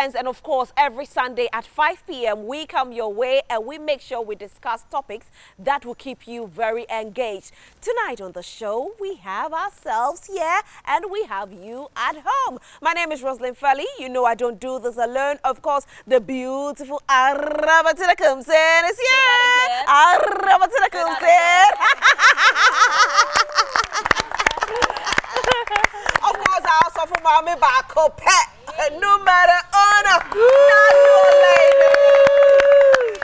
Sense, and of course, every Sunday at 5 p.m. we come your way and we make sure we discuss topics that will keep you very engaged. Tonight on the show, we have ourselves here and we have you at home. My name is Rsoelyn Felli. You know I don't do this alone. Of course, the beautiful Arabatila Kumsen is here. Arabatila Kumsen. Of course, I also from Mommy Bako Pet. No matter honor, not your lady.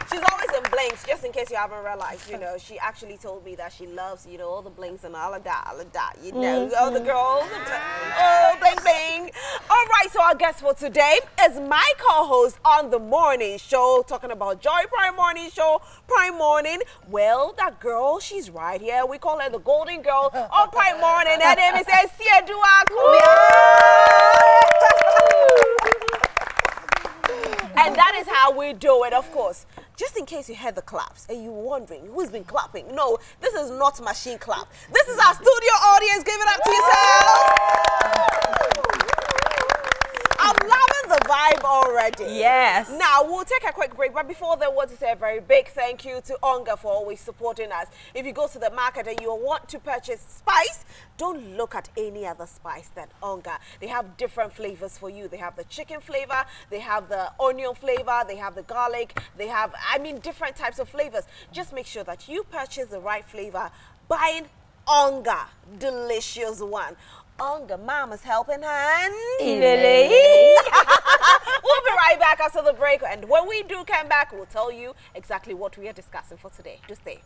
She's always in blinks, just in case you haven't realized, you know, she actually told me that she loves, you know, all the blinks and all of that, you know, all the girls, oh, bling, bling. All right, so our guest for today is my co-host on the morning show, talking about Joy Prime Morning Show, Prime Morning. Well, that girl, she's right here. We call her the golden girl on Prime Morning. Her name is Sia Duaku. And that is how we do it, of course. Just in case you heard the claps and you're wondering who's been clapping. No, this is not machine clap. This is our studio audience. Give it up to yourself. I'm loving the vibe already. Yes. Now, we'll take a quick break, but before then, I want to say a very big thank you to Onga for always supporting us. If you go to the market and you want to purchase spice, don't look at any other spice than Onga. They have different flavors for you. They have the chicken flavor, they have the onion flavor, they have the garlic, they have, different types of flavors. Just make sure that you purchase the right flavor buying Onga, delicious one. Onga, Mama's helping hand. We'll be right back after the break, and when we do come back, we'll tell you exactly what we are discussing for today. Do stay.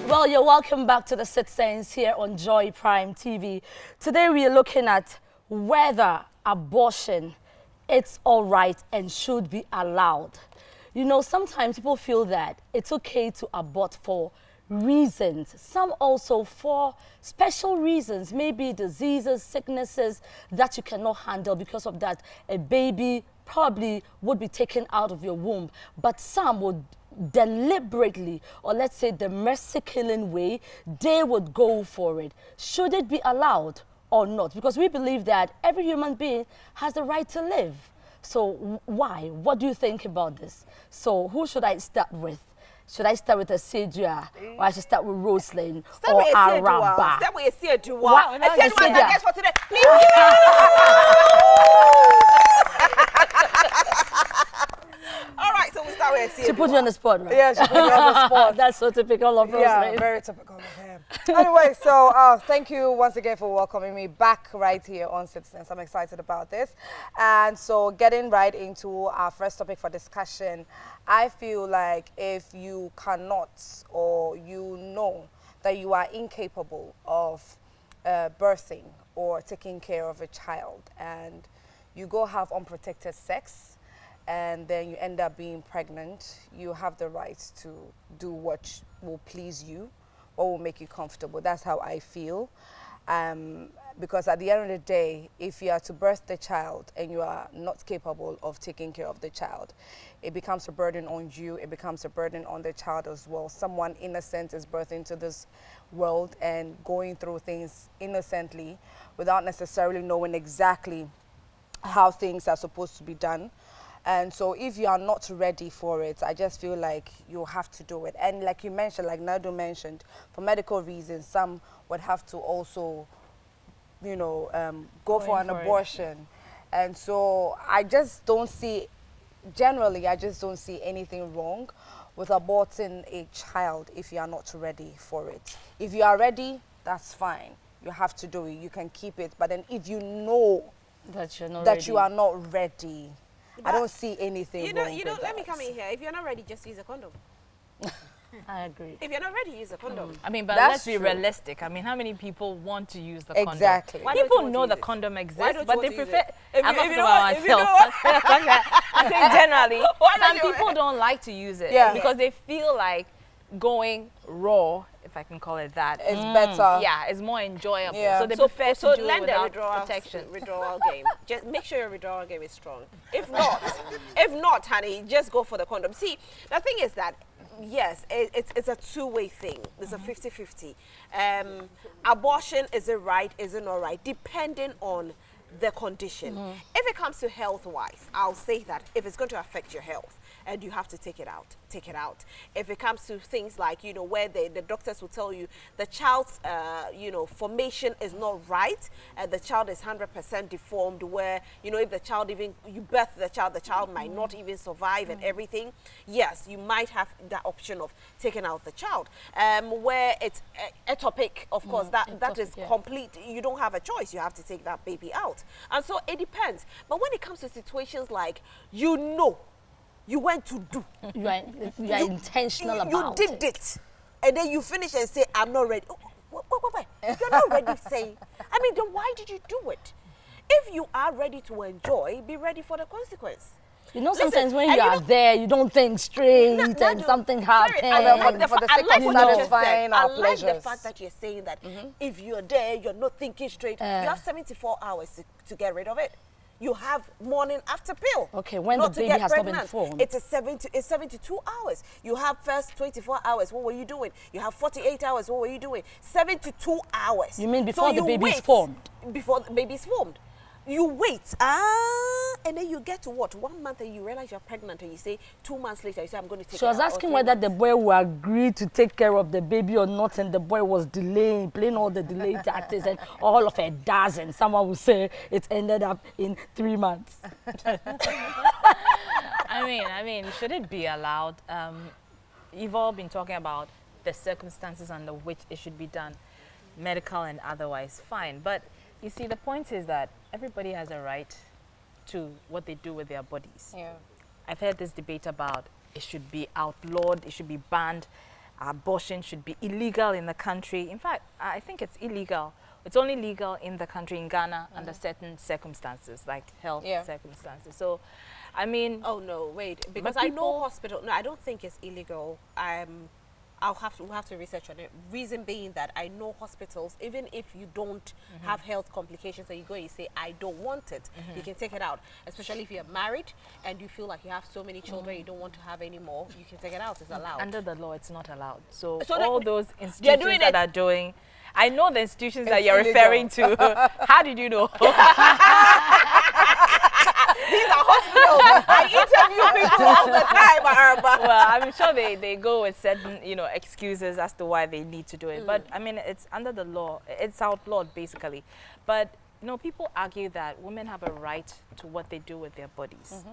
Well, you're welcome back to the Citizens here on Joy Prime TV. Today we are looking at whether abortion it's all right and should be allowed. You know, sometimes people feel that it's okay to abort for reasons. Some also for special reasons, maybe diseases, sicknesses that you cannot handle. Because of that, a baby probably would be taken out of your womb. But some would deliberately, or let's say the mercy killing way, they would go for it. Should it be allowed or not? Because we believe that every human being has the right to live. So why? What do you think about this? So who should I start with? Should I start with Asidua, or I should start with Rsoelyn, or Araba? Start with Asidua. Wow, Asidua is our guest for today. Please All right, so we start with Asidua. She put you on the spot, right? Yeah, she put me on the spot. That's so typical of Rsoelyn. Yeah, very typical of him. Anyway, so thank you once again for welcoming me back right here on Citizens. I'm excited about this. And so getting right into our first topic for discussion, I feel like if you cannot, or you know that you are incapable of birthing or taking care of a child, and you go have unprotected sex, and then you end up being pregnant, you have the right to do what will please you, what will make you comfortable. That's how I feel. Because at the end of the day, if you are to birth the child and you are not capable of taking care of the child, it becomes a burden on you, it becomes a burden on the child as well. Someone innocent is birthed into this world and going through things innocently without necessarily knowing exactly how things are supposed to be done. And so if you are not ready for it, I just feel like you have to do it. And like you mentioned, like Nadu mentioned, for medical reasons, some would have to also, you know, go for an abortion. And so I just don't see, generally, I just don't see anything wrong with aborting a child if you are not ready for it. If you are ready, that's fine. You have to do it. You can keep it. But then if you know that you're not that ready. You are not ready, I don't see anything wrong with that. Let me come in here. If you're not ready, just use a condom. I agree. If you're not ready, use a condom. I mean, but That's let's be true. realistic. I mean, how many people want to use the condom? Exactly. People know the condom exists, but they prefer. I'm not talking about myself. I'm saying generally, some people don't like to use it because they feel like going raw, if I can call it that, is better. Yeah, it's more enjoyable. Yeah. So they prefer to do it learn the without protection. withdrawal game. Just make sure your withdrawal game is strong. If not, honey, just go for the condom. See, the thing is that yes, it's a two-way thing. It's a 50-50. Abortion, is it right? Is it not right? Depending on the condition. If it comes to health-wise, I'll say that if it's going to affect your health and you have to take it out, take it out. If it comes to things like, you know, where the doctors will tell you the child's, you know, formation is not right, and the child is 100% deformed, where, you know, if the child even, you birth the child might not even survive and everything, yes, you might have that option of taking out the child. Where it's ectopic, of course, that is complete, you don't have a choice, you have to take that baby out. And so it depends. But when it comes to situations like, you know, you went to do. You are intentional about it. You did it. And then you finish and say, I'm not ready. Oh, wait. You're not ready saying. I mean, then why did you do it? If you are ready to enjoy, be ready for the consequence. You know, sometimes when you are there, you don't think straight and something happens. For the sake of satisfying our pleasures. I like the fact that you're saying that if you're there, you're not thinking straight. You have 74 hours to get rid of it. You have morning after pill. Okay, when the baby has not been formed. It's 72 hours. You have first 24 hours. What were you doing? You have 48 hours. What were you doing? 72 hours. You mean before the baby is formed? Before the baby is formed. You wait, and then you get to what? 1 month and you realize you're pregnant, and you say 2 months later, you say, I'm going to take it out. So I was asking whether the boy will agree to take care of the baby or not, and the boy was delaying, playing all the delay tactics, and all of a dozen. Someone will say it ended up in 3 months. I mean, should it be allowed? You've all been talking about the circumstances under which it should be done, medical and otherwise, fine. But you see, the point is that everybody has a right to what they do with their bodies. Yeah. I've heard this debate about it should be outlawed, it should be banned, abortion should be illegal in the country. In fact, I think it's illegal. It's only legal in the country, in Ghana, under certain circumstances, like health circumstances. So, I mean... Oh, no, wait. Because I know hospital... No, I don't think it's illegal. We'll have to research on it. Reason being that I know hospitals, even if you don't have health complications and you go and you say, I don't want it, you can take it out. Especially if you're married and you feel like you have so many children you don't want to have anymore, you can take it out. It's allowed. Under the law, it's not allowed. So all those institutions that are doing... I know the institutions that you're referring to. How did you know? These are hospitals. I interview people all the time, Arba. Well, I'm sure they go with certain, you know, excuses as to why they need to do it. But, I mean, it's under the law. It's outlawed, basically. But, you know, people argue that women have a right to what they do with their bodies.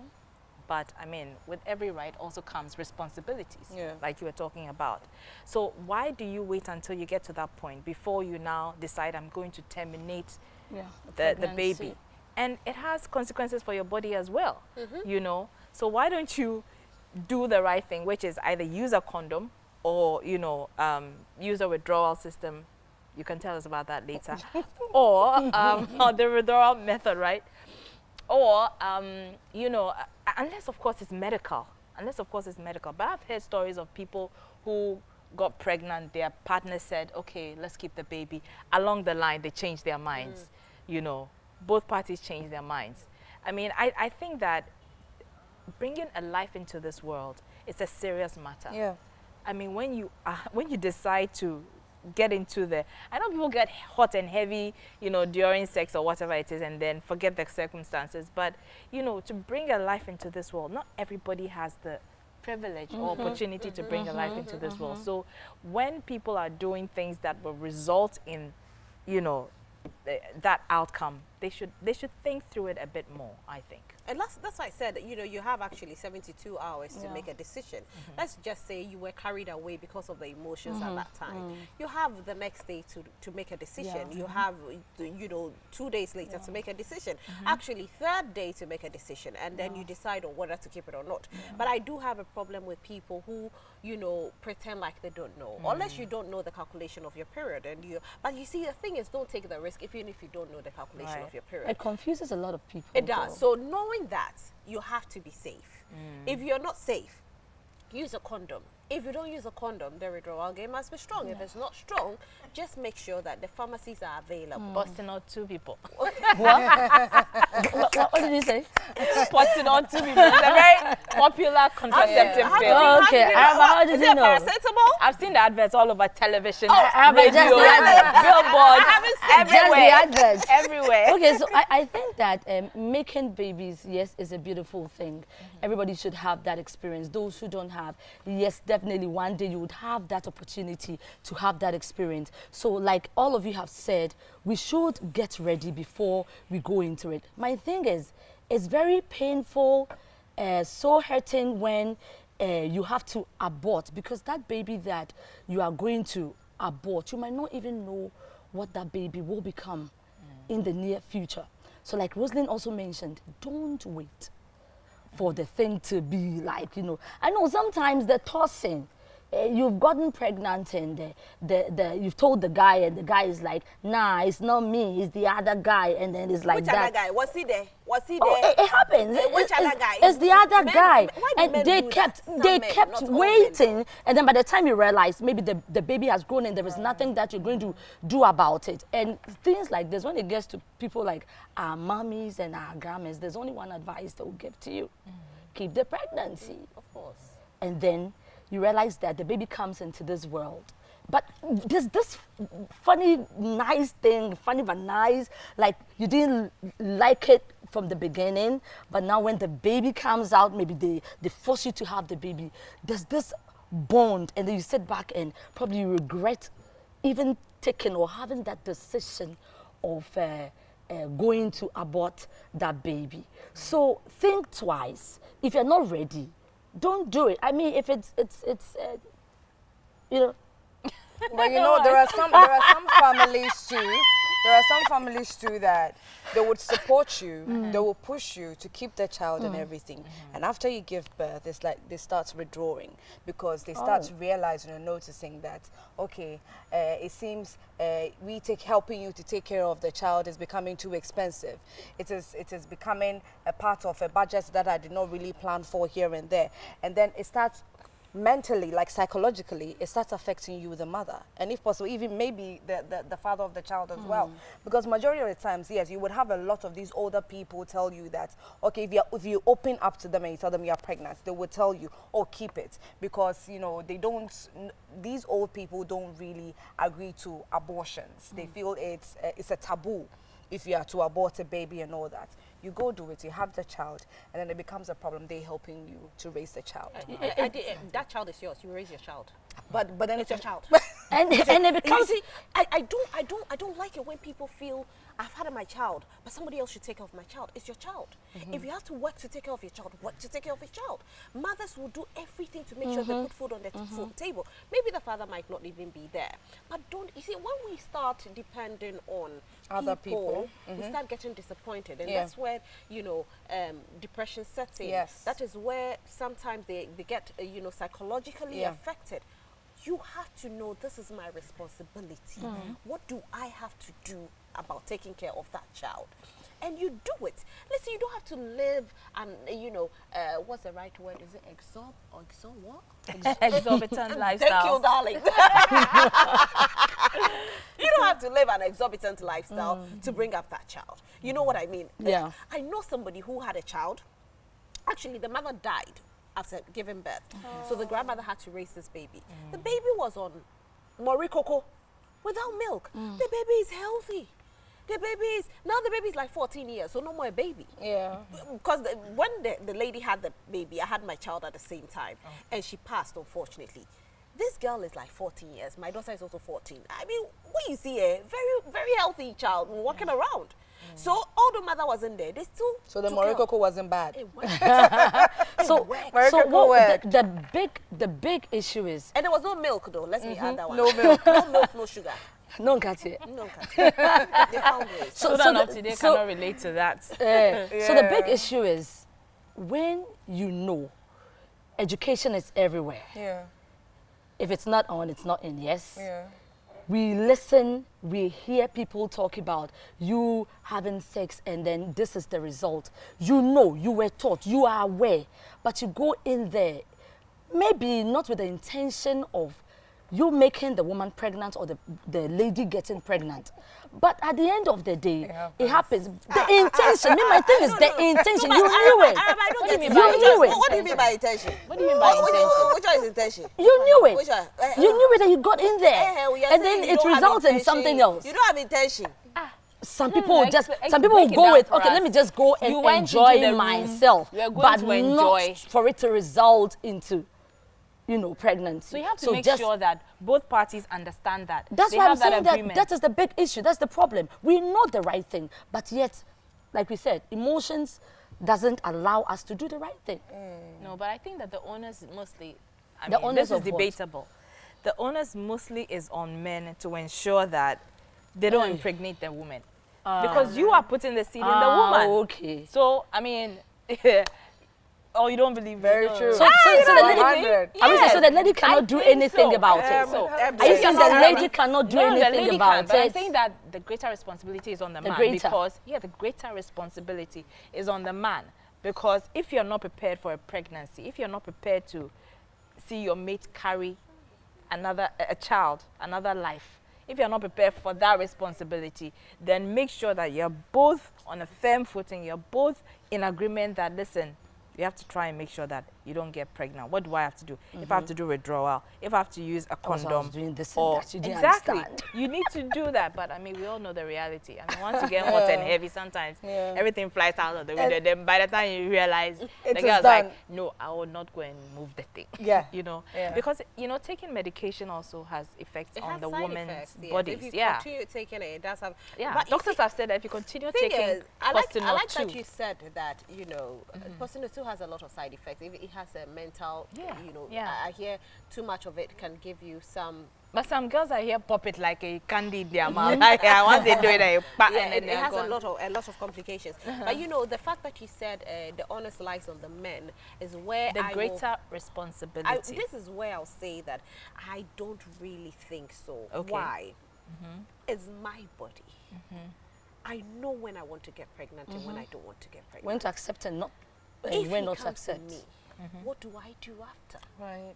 But, I mean, with every right also comes responsibilities, like you were talking about. So why do you wait until you get to that point before you now decide I'm going to terminate the baby? And it has consequences for your body as well, you know. So why don't you do the right thing, which is either use a condom or, you know, use a withdrawal system. You can tell us about that later. Or the withdrawal method, right? Or, you know, unless, of course, it's medical. Unless, of course, it's medical. But I've heard stories of people who got pregnant. Their partner said, okay, let's keep the baby. Along the line, they changed their minds, you know. Both parties changed their minds. I mean, I think that bringing a life into this world is a serious matter. Yeah. I mean, when you decide to get into the... I know people get hot and heavy, you know, during sex or whatever it is, and then forget the circumstances. But, you know, to bring a life into this world, not everybody has the privilege or opportunity to bring a life into this world. So when people are doing things that will result in, you know, that outcome, they should think through it a bit more, I think. And that's why I said, you know, you have actually 72 hours to make a decision. Let's just say you were carried away because of the emotions at that time. You have the next day to make a decision. You have, you know, 2 days later to make a decision. Actually, third day to make a decision. And then you decide on whether to keep it or not. But I do have a problem with people who, you know, pretend like they don't know. Unless you don't know the calculation of your period. But you see, the thing is, don't take the risk even if you don't know the calculation of your period. It confuses a lot of people. It does. So knowing that, you have to be safe. If you're not safe, use a condom. If you don't use a condom, the withdrawal game must be strong. If it's not strong, just make sure that the pharmacies are available. Busting out 2 people. What? what did you say? Busting out 2 people. It's a very popular contraceptive pill. Oh, okay. How did Is you it know? paracetamol? I've seen the adverts all over television, but radio, just the adverts. billboards, everywhere. Just the adverts. Everywhere. Okay, so I think that making babies, yes, is a beautiful thing. Everybody should have that experience. Those who don't have, yes, definitely one day you would have that opportunity to have that experience. So like all of you have said, we should get ready before we go into it. My thing is, it's very painful, so hurting when you have to abort, because that baby that you are going to abort, you might not even know what that baby will become in the near future. So like Rsoelyn also mentioned, don't wait for the thing to be like, you know. I know sometimes the tossing, you've gotten pregnant and you've told the guy and the guy is like, nah, it's not me, it's the other guy, and then it's like Which that. other guy? Was he there? Was he Oh, there? it happens. Which other guy? It's the other Men- guy. why do And men they do kept that? Some they men, kept not all men. waiting, and then by the time you realize maybe the baby has grown and there is nothing that you're going to do about it. And things like this, when it gets to people like our mommies and our grandmas, there's only one advice they will give to you. Keep the pregnancy. Of course. And then you realize that the baby comes into this world. But there's this funny, nice thing, funny but nice, like you didn't like it from the beginning, but now when the baby comes out, maybe they force you to have the baby. There's this bond, and then you sit back and probably regret even taking or having that decision of going to abort that baby. So think twice. If you're not ready, don't do it. I mean, if it's you know. But you know, there are some families too. There are some families too that they would support you, they will push you to keep the child and everything. And after you give birth, it's like they start withdrawing because they start realizing and noticing that, okay, it seems helping you to take care of the child is becoming too expensive. It is becoming a part of a budget that I did not really plan for here and there. And then it starts mentally, like psychologically, it starts affecting you, the mother, and if possible, even maybe the father of the child as well. Because majority of the times, yes, you would have a lot of these older people tell you that, okay, if you open up to them and you tell them you're pregnant, they would tell you, oh, keep it, because, you know, these old people don't really agree to abortions. They feel it's a taboo if you are to abort a baby and all that. You go do it, you have the child, and then it becomes a problem. They're helping you to raise the child. That child is yours. You raise your child. But then It's your child. And it becomes. You see, I don't like it when people feel I've had my child, but somebody else should take care of my child. It's your child. If you have to work to take care of your child, work to take care of your child. Mothers will do everything to make sure they put food on the food table. Maybe the father might not even be there. But you see, when we start depending on Other people, we start getting disappointed, and Yeah. that's where, you know, depression sets in. Yes. That is where sometimes they get, you know, psychologically Yeah. affected. You have to know this is my responsibility. What do I have to do about taking care of that child? And you do it. Listen, you don't have to live and, you know, what's the right word? Is it Exorbitant lifestyle. Thank you, darling. You don't have to live an exorbitant lifestyle to bring up that child. You know what I mean? Yeah. I know somebody who had a child. Actually, the mother died after giving birth. So the grandmother had to raise this baby. The baby was on Morikoko without milk. The baby is healthy. The baby is like 14 years, so no more a baby. Yeah. Because when the lady had the baby, I had my child at the same time, and she passed, unfortunately. This girl is like 14 years. My daughter is also 14. I mean, what you see, a very, very healthy child walking around. So although mother wasn't there, they still. So the took care of- Morikoko wasn't bad. It worked. So Morikoko what worked. the big issue is And there was no milk though. Let me add that one. No milk. No milk, no sugar. no Katie. No, Katia. They found ways. So so that the- today so- cannot relate to that. So the big issue is when you know education is everywhere. Yeah. If it's not on, it's not in. Yes. Yeah. We listen, we hear people talk about you having sex and then this is the result. You know, you were taught, you are aware, but you go in there. maybe not with the intention of you making the woman pregnant or the lady getting pregnant. But at the end of the day, it happens. The intention, my thing is the intention. You knew it. I don't get it. You knew it. What do you mean by intention? What do you mean by intention? Which one is intention? You knew it. Which one? You knew it that you got in there. And then it results in something else. You don't have intention. Some people will go with, okay, let me just go and enjoy myself. But not for it to result into, pregnancy. So you have to make sure that both parties understand that. That's why I'm saying that is the big issue. That's the problem. We know the right thing, but yet, like we said, emotions doesn't allow us to do the right thing. No, but I think that the onus mostly, onus this is debatable. The onus mostly is on men to ensure that they don't impregnate the woman. Because you are putting the seed in the woman. Okay. So, oh, you don't believe Very me? true. So the lady, 100. so the lady cannot do anything about it. So, are you saying the lady cannot do anything about but I'm it? saying that the greater responsibility is on the man. Because, the greater responsibility is on the man. Because if you're not prepared for a pregnancy, if you're not prepared to see your mate carry a child, another life, if you're not prepared for that responsibility, then make sure that you're both on a firm footing, you're both in agreement that, listen, you have to try and make sure that you don't get pregnant. What do I have to do? If I have to do withdrawal, if I have to use a condom, doing this or and that, you didn't exactly, understand. you need to do that. But we all know the reality. Once you get hot and heavy, sometimes everything flies out of the window. Then by the time you realize, the girl's like, no, I will not go and move the thing. Yeah. Because taking medication also has effects on the woman's bodies. If you continue taking it, it does have. Yeah. But Doctors have said that if you continue taking I like Postinor that you said that Postinor 2 has a lot of side effects. It has a mental, I hear too much of it can give you some. But some girls I hear pop it like a candy in their mouth. Once they do it, it has a lot of complications. But the fact that you said the onus lies on the men is where the greater responsibility. This is where I'll say that I don't really think so. Okay. Why? It's my body. I know when I want to get pregnant and when I don't want to get pregnant. When to accept and not. If when he not to comes to accept. me, what do I do after? Right.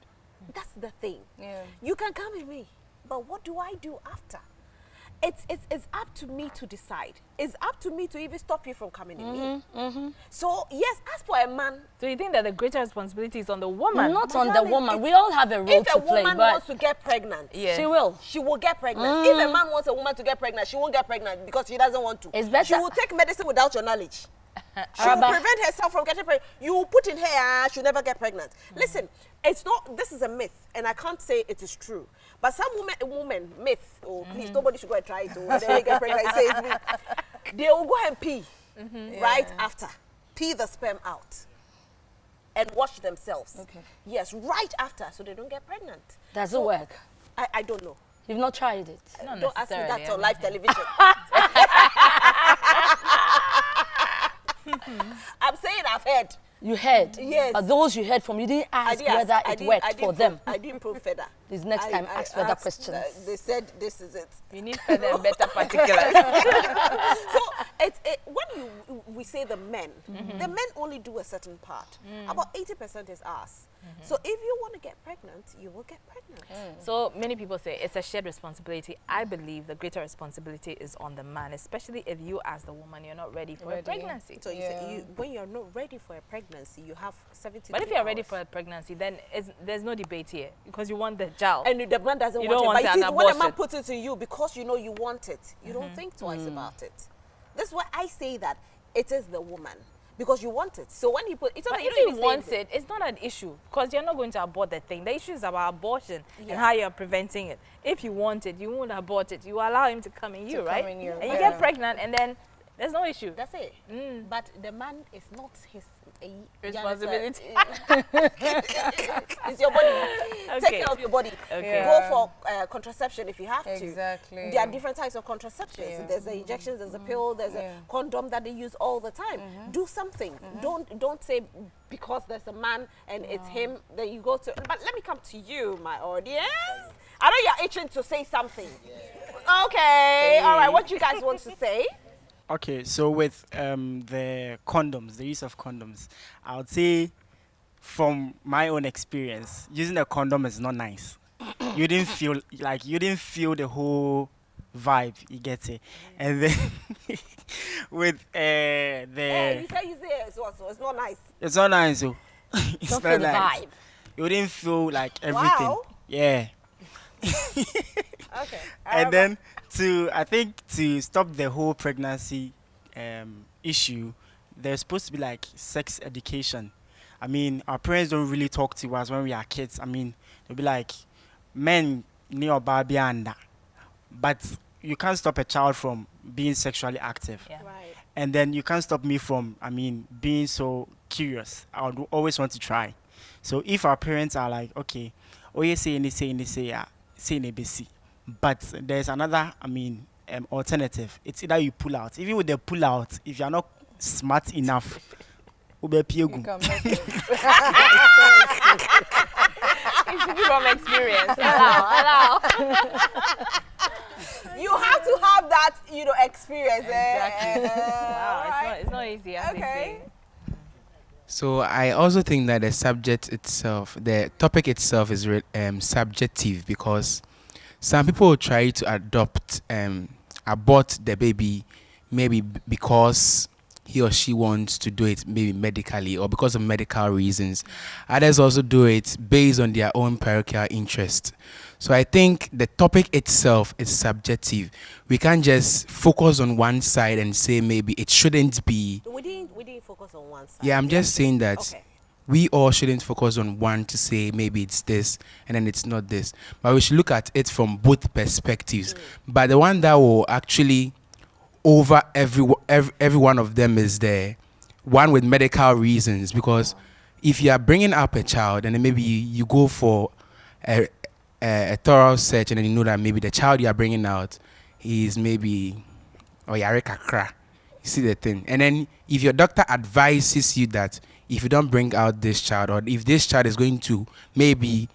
That's the thing. Yeah. You can come with me, but what do I do after? It's up to me to decide. It's up to me to even stop you from coming in me. So yes, as for a man. So you think that the greater responsibility is on the woman? Not on the woman. We all have a role to play. If a woman wants to get pregnant, she will. She will get pregnant. If a man wants a woman to get pregnant, she won't get pregnant because she doesn't want to. It's better. She will take medicine without your knowledge. She will prevent herself from getting pregnant. You will put in her, she'll never get pregnant. Listen, it's not, this is a myth, and I can't say it is true. But some women myth, please, nobody should go and try it. When they get pregnant, it says myth. They will go and pee right after. Pee the sperm out. And wash themselves. Okay. Yes, right after, so they don't get pregnant. Does it work? I don't know. You've not tried it? Not Don't ask me that on live television. I'm saying I've heard. You heard? Yes. But those you heard from, you didn't ask whether it worked for them. I didn't probe further. This next time, ask further questions. They said this is it. You need further and better particulars. So when we say the men only do a certain part. About 80% is us. So if you want to get pregnant, you will get pregnant. So many people say it's a shared responsibility. I believe the greater responsibility is on the man, especially if you as the woman, you're not ready for a pregnancy. So you say when you're not ready for a pregnancy, you have 72 But if you're ready for a pregnancy, then there's no debate here because you want the child. And the man doesn't you want don't it. Want but you see, when a man abortion. puts it in you because you know you want it, you don't think twice about it. That's why I say that it is the woman. Because you want it. So when he put it's but if he wants it, it's not an issue because you're not going to abort the thing. The issue is about abortion and how you're preventing it. If you want it, you won't abort it. You allow him to come in you, right? And you get pregnant and then there's no issue. That's it. But the man is not his responsibility. It's your body. Take care of your body. Go for contraception if you have to. Exactly. There are different types of contraceptions. There's the injections, there's a pill, there's a condom that they use all the time. Do something. Don't say because there's a man and it's him that you go to. But let me come to you, my audience. I know you're itching to say something. Okay. All right. What you guys want to say? Okay, so with the condoms, the use of condoms, I would say from my own experience, using a condom is not nice. You didn't feel the whole vibe. You get it, and then with Hey, you say it's not nice. it's not nice. Oh. It's Don't not feel the nice. vibe. You didn't feel like everything. Wow. Yeah. Okay. And then I think to stop the whole pregnancy issue, there's supposed to be like sex education. I mean, our parents don't really talk to us when we are kids. I mean, they'll be like, men near Barbie and that. But you can't stop a child from being sexually active. Yeah. Right. And then you can't stop me from, being so curious. I would always want to try. So if our parents are like, okay, oh, you say, ABC. But there's another, alternative. It's either you pull out. Even with the pull out, if you're not smart enough, You can make it. From experience. Allow. You have to have that, experience. Exactly. Wow, Alright. it's not easy, as they Okay. say. So I also think that the topic itself is subjective, because some people will try to abort the baby, maybe because he or she wants to do it maybe medically or because of medical reasons. Others also do it based on their own parochial interest. So I think the topic itself is subjective. We can't just focus on one side and say maybe it shouldn't be. We didn't focus on one side. Yeah, I'm just saying that Okay. we all shouldn't focus on one to say maybe it's this and then it's not this. But we should look at it from both perspectives. But the one that will actually over every one of them is the one with medical reasons. Because if you are bringing up a child and then maybe you go for a thorough search and then you know that maybe the child you are bringing out is maybe oyare kakra. You see the thing. And then if your doctor advises you that if you don't bring out this child, or if this child is going to maybe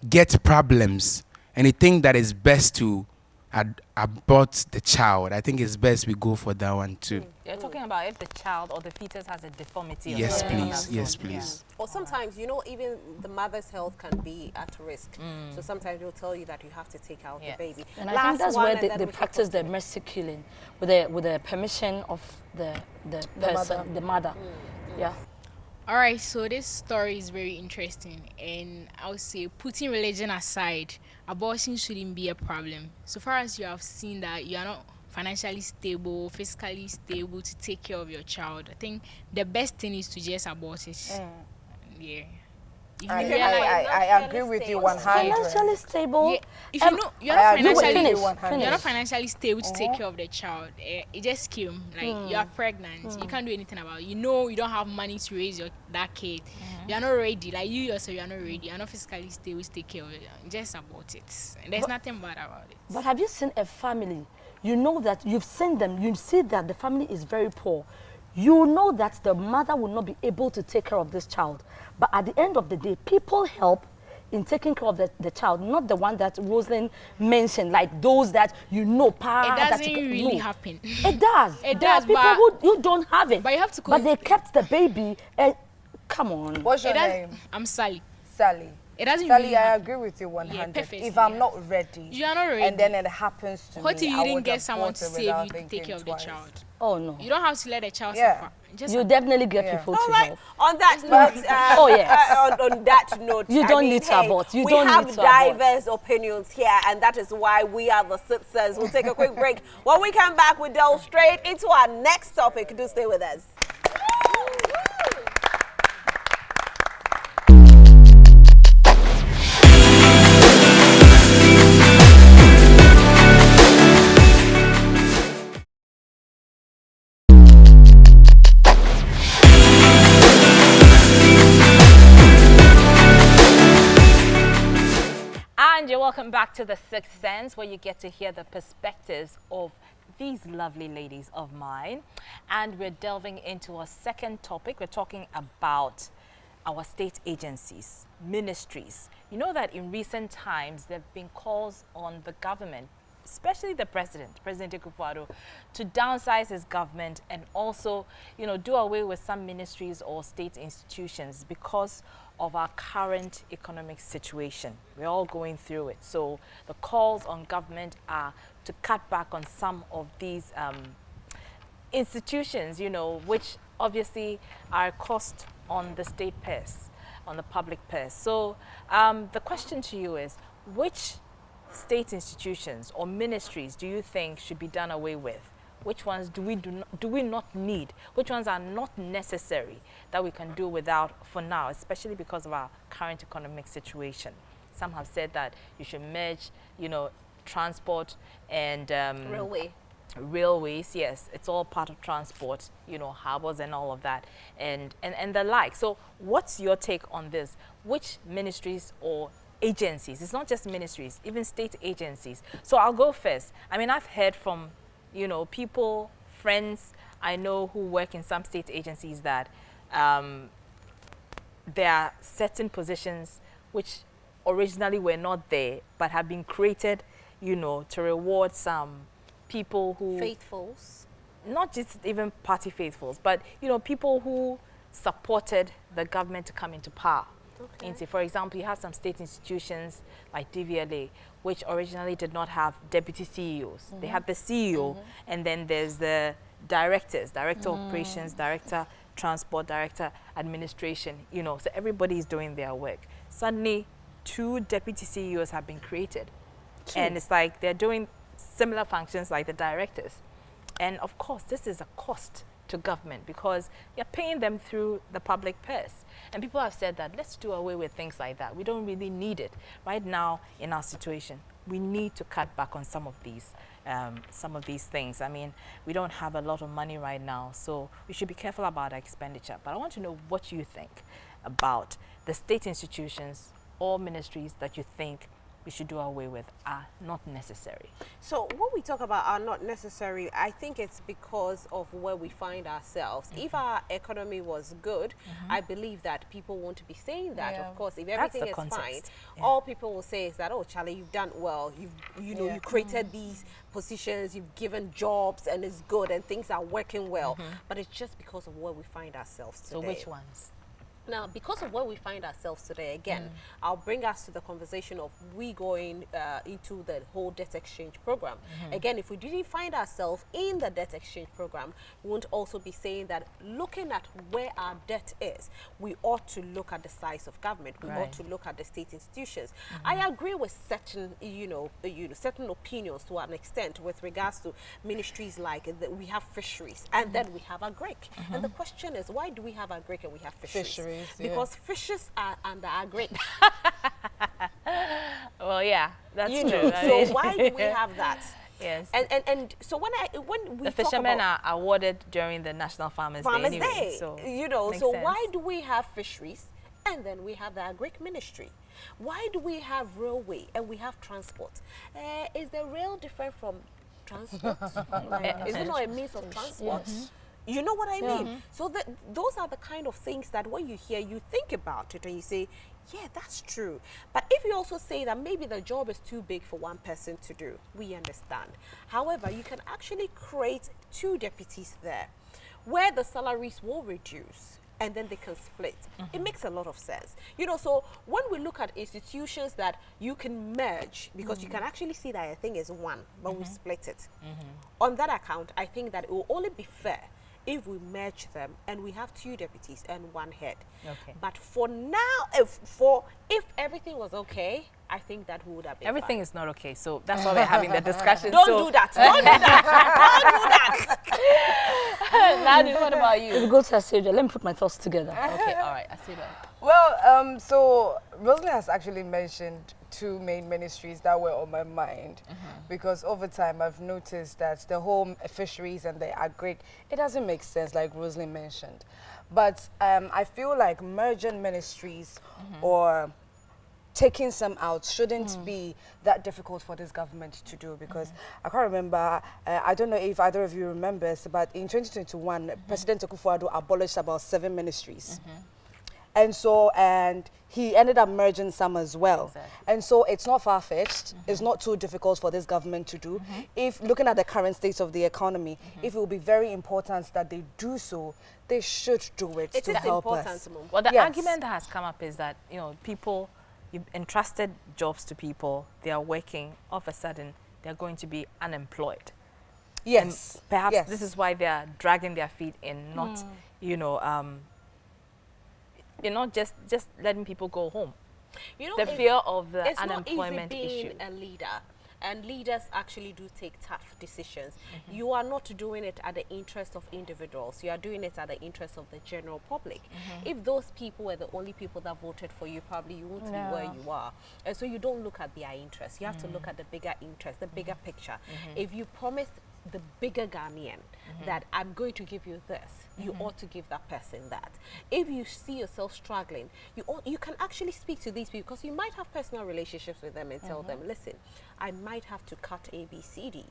get problems, and you think that it's best to abort the child, I think it's best we go for that one too. You're talking about if the child or the fetus has a deformity. Or Yes, something of please. that Yes, sort. please. Or sometimes, even the mother's health can be at risk. So sometimes they'll tell you that you have to take out Yes. the baby. And I Last think that's one, where and they then we can practice the continue. mercy killing with the permission of the person, the mother. Yeah. All right, so this story is very interesting, and I would say, putting religion aside, abortion shouldn't be a problem. So far as you have seen that you are not financially stable, physically stable to take care of your child, I think the best thing is to just abort it. Yeah. If you realize- I agree with you 100. Financially stable. Yeah, if you know you're not I agree with financially you 100. you're not financially stable to take care of the child, it just came like you are pregnant, you can't do anything about it. You know you don't have money to raise that kid. You are not ready, like you yourself, you are not ready. You are not physically stable to take care of it. Just abort it. And there's nothing bad about it. But have you seen a family? You know that you've seen them. You see that the family is very poor. You know that the mother will not be able to take care of this child. But at the end of the day, people help in taking care of the child, not the one that Rsoelyn mentioned, like those that It doesn't that really happen. It does. It There are does, people but- who don't have it. But you have to But they kept the baby. Come on. What's your It does, name? I'm Sally. Sally. It doesn't Sally, really I happen. agree with you 100. perfectly, If I'm yeah. not ready, You are not ready. and then it happens to What me, if you I didn't would get someone abort to it save without you to take thinking care of the twice. child? Oh no. You don't have to let the child Yeah. suffer. Just You definitely get Yeah. people All to right. help. On that note, Oh, yes. on that note, You don't need to abort. You we don't have need to abort. diverse opinions here, and that is why we are the citizens. We'll take a quick break. When we come back, we delve straight into our next topic. Do stay with us. And you're welcome back to The Sixth Sense, where you get to hear the perspectives of these lovely ladies of mine. And we're delving into our second topic. We're talking about our state agencies, ministries. You know that in recent times, there have been calls on the government especially the President Akufo-Addo, to downsize his government and also, you know, do away with some ministries or state institutions because of our current economic situation. We're all going through it. So the calls on government are to cut back on some of these institutions, you know, which obviously are a cost on the state purse, on the public purse. So the question to you is, which state institutions or ministries do you think should be done away with? Which ones do we not need? Which ones are not necessary that we can do without for now, especially because of our current economic situation? Some have said that you should merge, you know, transport and railways. Yes, it's all part of transport, you know, harbors and all of that, and the like. So what's your take on this? Which ministries or agencies, it's not just ministries, even state agencies. So I'll go first. I mean, I've heard from, you know, people, friends I know who work in some state agencies that there are certain positions which originally were not there but have been created, you know, to reward some people who... Faithfuls. Not just even party faithfuls, but, you know, people who supported the government to come into power. Okay. For example, you have some state institutions like DVLA, which originally did not have deputy CEOs. They have the CEO, and then there's the directors, director operations, director transport, director administration, you know, so everybody is doing their work. Suddenly, 2 deputy CEOs have been created. And it's like they're doing similar functions like the directors. And of course, this is a cost to government because you're paying them through the public purse. And people have said that let's do away with things like that. We don't really need it. Right now in our situation, we need to cut back on some of these things. I mean, we don't have a lot of money right now, so we should be careful about our expenditure. But I want to know what you think about the state institutions or ministries that you think we should do away with are not necessary. So when we talk about are not necessary, I think it's because of where we find ourselves. If our economy was good, I believe that people want to be saying that. Of course, if everything is fine, all people will say is that, oh, Charlie, you've done well. You know, you created these positions, you've given jobs, and it's good, and things are working well. But it's just because of where we find ourselves today. So which ones? Now, because of where we find ourselves today, again, I'll bring us to the conversation of we going into the whole debt exchange program. Again, if we didn't find ourselves in the debt exchange program, we won't also be saying that looking at where our debt is, we ought to look at the size of government. We ought to look at the state institutions. I agree with certain, certain opinions to an extent with regards to ministries like we have fisheries and then we have agric. And the question is, why do we have agric and we have fisheries? Because fishes are under agric. Well, yeah, that's true. So why do we have that? Yes. And so when we the fishermen are awarded during the National Farmers Day anyway, so so why do we have fisheries and then we have the agric ministry? Why do we have railway and we have transport? Is the rail different from transport? Is it not a means of transport? You know what I mean? So those are the kind of things that when you hear, you think about it and you say, yeah, that's true. But if you also say that maybe the job is too big for one person to do, we understand. However, you can actually create 2 deputies there where the salaries will reduce and then they can split. It makes a lot of sense. You know, so when we look at institutions that you can merge, because you can actually see that a thing is one, but we split it. On that account, I think that it will only be fair if we merge them and we have 2 deputies and 1 head. But for now, if everything was okay, I think that we would have been everything fine. is not okay, so that's why we're having the discussion. Don't do that. Don't do that. Don't do that. Nadi, what about you? We'll go to Assyria. Let me put my thoughts together. Okay, all right, Assyria. Well, so Rsoelyn has actually mentioned 2 main ministries that were on my mind because over time I've noticed that the whole fisheries and the agric, it doesn't make sense like Rsoelyn mentioned. But I feel like merging ministries or taking some out shouldn't be that difficult for this government to do because I can't remember, I don't know if either of you remembers, but in 2021, President Akufo-Addo abolished about 7 ministries. And he ended up merging some as well. Exactly. And so it's not far-fetched. It's not too difficult for this government to do. If looking at the current state of the economy, if it will be very important that they do so, they should do it It to is help important, us. Simone. Well, the Yes. argument that has come up is that, you know, people, you've entrusted jobs to people, they are working, all of a sudden, they're going to be unemployed. Yes. And perhaps Yes. this is why they are dragging their feet in, not, you know, you're not just letting people go home. You know, The fear of the it's unemployment not easy issue. being a leader, and leaders actually do take tough decisions. You are not doing it at the interest of individuals. You are doing it at the interest of the general public. If those people were the only people that voted for you, probably you won't be where you are. And so you don't look at their interests. You have to look at the bigger interest, the bigger picture. If you promised the bigger Ghanaian that I'm going to give you this, you ought to give that person that. If you see yourself struggling, you can actually speak to these people, because you might have personal relationships with them and tell them, listen, I might have to cut A, B, C, D.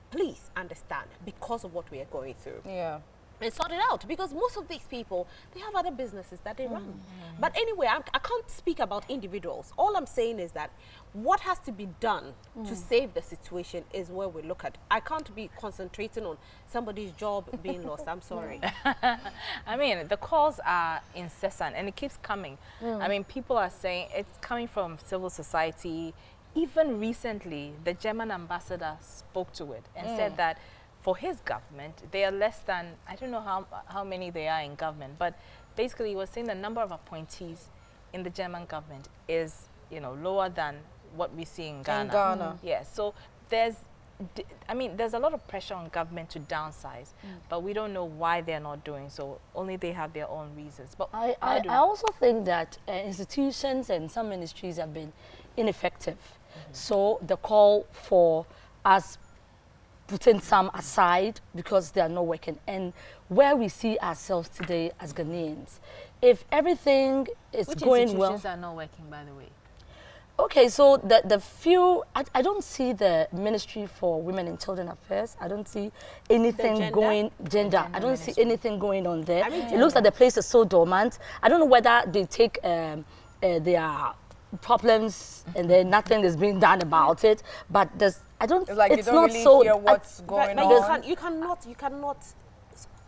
Please understand, because of what we are going through. Yeah. And sort it out, because most of these people, they have other businesses that they run. But anyway, I can't speak about individuals. All I'm saying is that what has to be done to save the situation is where we look at. I can't be concentrating on somebody's job being lost. I'm sorry. I mean, the calls are incessant and it keeps coming. I mean, people are saying it's coming from civil society. Even recently, the German ambassador spoke to it and said that for his government, they are less than, I don't know how many they are in government, but basically he was saying the number of appointees in the German government is, you know, lower than what we see in Ghana. In Ghana. Yes, so there's a lot of pressure on government to downsize, but we don't know why they're not doing so. Only they have their own reasons. But I also think that institutions and some ministries have been ineffective. So the call for us putting some aside because they are not working, and where we see ourselves today as Ghanaians, if everything is which going well. institutions are not working, by the way? Okay, so the few, I don't see the Ministry for Women and Children Affairs. I don't see anything gender? I don't see anything going on there. I mean, it looks like the place is so dormant. I don't know whether they take their problems and then nothing is being done about it. But there's, I don't. It's like it's you don't not really so. hear what's going But on. you cannot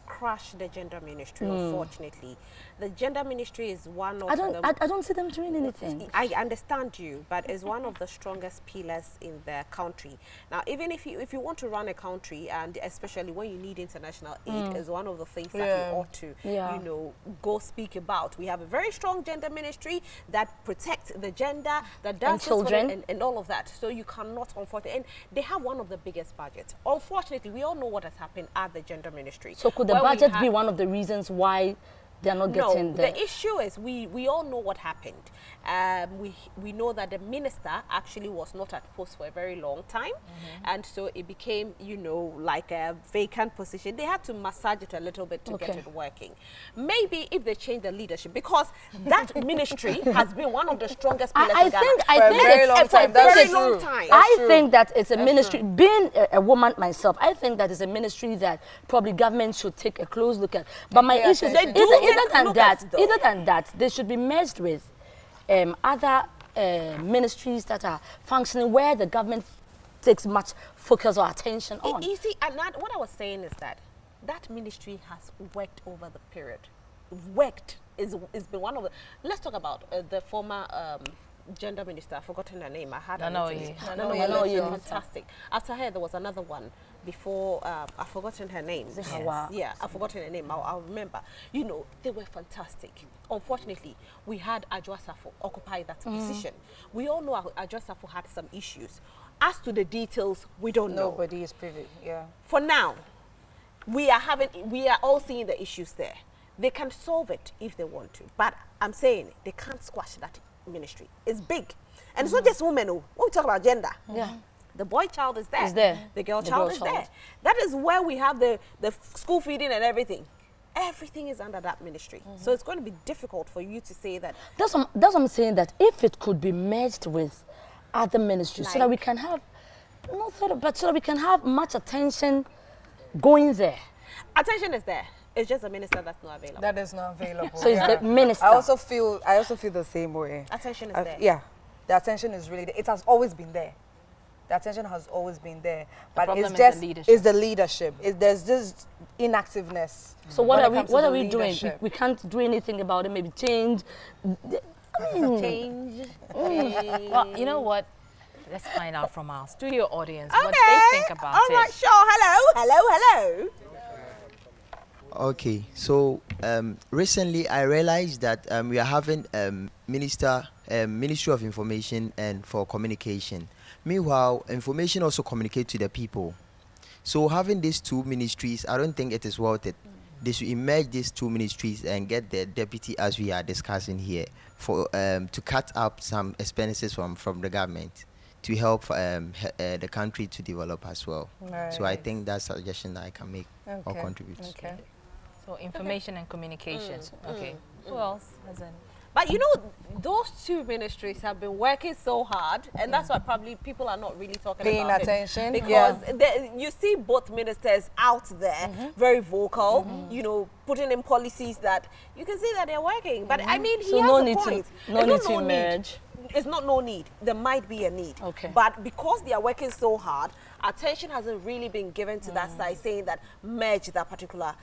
crash the gender ministry, unfortunately. The gender ministry is one of I don't see them doing anything. I understand you, but it's one of the strongest pillars in the country. Now, even if you want to run a country, and especially when you need international aid, is one of the things that you ought to, you know, go speak about. We have a very strong gender ministry that protects the gender, that does children. and all of that. So you cannot, unfortunately, and they have one of the biggest budgets. Unfortunately, we all know what has happened at the gender ministry. So could the budget be one of the reasons why they're not getting the issue is we all know what happened. We know that the minister actually was not at post for a very long time, and so it became, you know, like a vacant position. They had to massage it a little bit to get it working. Maybe if they change the leadership, because that ministry has been one of the strongest pillars in Ghana for a very long time. I think that it's a ministry, being a woman myself, I think that it's a ministry that probably government should take a close look at. But my issue is either than that, they should be merged with other ministries that are functioning where the government takes much focus or attention on. You see, and what I was saying is that that ministry has worked over the period. It's been one of the. Let's talk about the former gender minister. I've forgotten her name. I had her name. No, fantastic. After her, there was another one before. I've forgotten her name. Yeah, I've forgotten her name. I'll remember. You know, they were fantastic. Unfortunately, we had Adjwasafo occupy that position. We all know Adjwasafo had some issues. As to the details, we don't know. Nobody is privy. Yeah. For now, we are all seeing the issues there. They can solve it if they want to, but I'm saying they can't squash that ministry. It's big, and it's not just women. When we talk about gender, the boy child is there. The girl child is there. That is where we have the school feeding and everything. Everything is under that ministry. So it's going to be difficult for you to say that. That's what I'm saying, that if it could be merged with other ministries, so that we can have, so that we can have much attention going there. Attention is there. It's just the minister that's not available. That is not available. So it's the minister. I also feel the same way. Attention is there. Yeah, the attention is really there. It has always been there. The attention has always been there, but problem it's is just the leadership. it's the leadership. There's this inactiveness. So when what it comes to the are we doing? leadership. We can't do anything about it. Maybe change. Change. Well, you know what? Let's find out from our studio audience Okay. what they think about All it. right, sure. Hello. Okay, so recently I realized that we are having Ministry of Information and for Communication. Meanwhile, information also communicate to the people. So having these two ministries, I don't think it is worth it. They should merge these two ministries and get the deputy, as we are discussing here, for to cut up some expenses from the government to help the country to develop as well. So I think that's a suggestion that I can make or contribute. Okay. So information and communication. Okay. Who else has any? But you know, those two ministries have been working so hard, and that's why probably people are not really talking Paying about attention, it. Because you see both ministers out there, very vocal, you know, putting in policies that you can see that they're working. But I mean, he So has no a need point. to no It's need not to no merge. It's not no need. There might be a need. Okay. But because they are working so hard, attention hasn't really been given to that side, saying that merge that particular,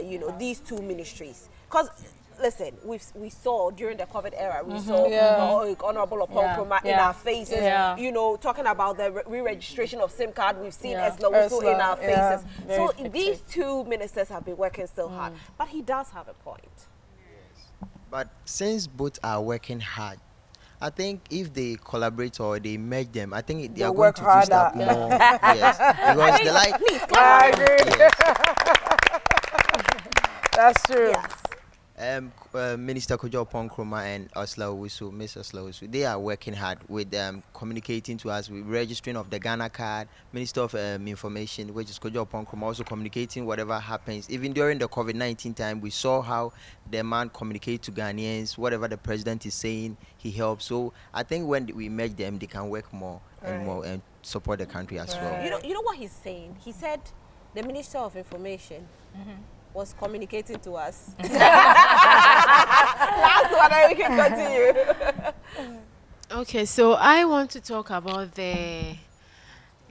you know, these two ministries. Because listen, we saw during the COVID era, we saw Honorable Oponkoma in our faces, you know, talking about the re-registration of SIM card. We've seen Esla in our faces. So these two ministers have been working so hard. But he does have a point. But since both are working hard, I think if they collaborate or they merge them, I think they are going work to boost up harder. more. Yes, because they like. Please, I agree. Yes. That's true. yes. Minister Kojo Ponkroma and Miss Osla Usu, they are working hard with communicating to us with registering of the Ghana card. Minister of Information, which is Kojo Ponkroma, also communicating whatever happens. Even during the COVID-19 time, we saw how the man communicate to Ghanaians. Whatever the president is saying, he helps. So I think when we merge them, they can work more and more and support the country as well. You know what he's saying? He said the Minister of Information was communicating to us. Last one, and we can continue. Okay, so I want to talk about the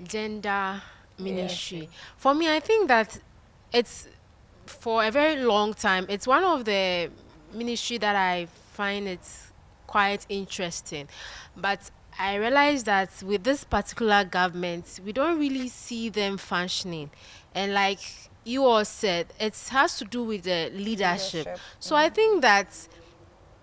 gender ministry. For me, I think that it's, for a very long time, it's one of the ministry that I find it's quite interesting. But I realize that with this particular government, we don't really see them functioning. And like you all said, it has to do with the leadership. So I think that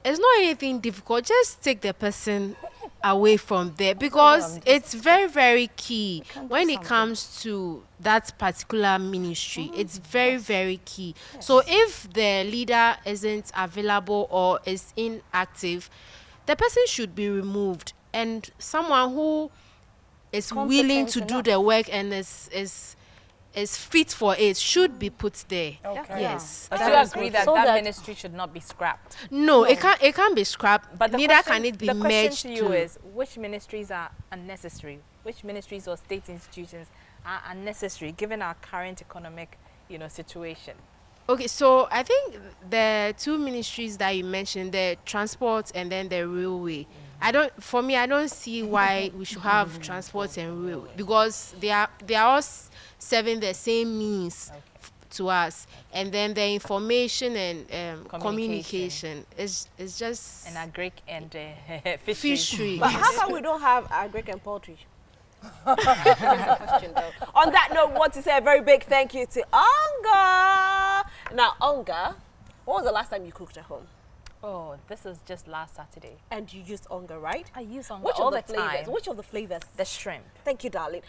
it's not anything difficult. Just take the person away from there, because it's very, very key when it comes to that particular ministry. It's very, very key. So if the leader isn't available or is inactive, the person should be removed, and someone who is willing to do the work and is fit for it should be put there. Okay. Yes. But you agree that So that that- ministry should not be scrapped? No, it can't be scrapped, But the neither question- can it be the merged question to you to. is, which ministries are unnecessary? Which ministries or state institutions are unnecessary given our current economic, situation? Okay, so I think the two ministries that you mentioned, the transport and then the railway, I don't see why we should have transport and railway, because they are all serving the same means to us. And then the information and communication is just And agric and fisheries. fishery. But how come we don't have agric and poultry? Question, though. On that note, I want to say a very big thank you to Onga. Now, Onga, when was the last time you cooked at home? Oh, this is just last Saturday. And you used Onga, right? I use on Which all of the the flavors? time. Which of the flavors? The shrimp. Thank you, darling.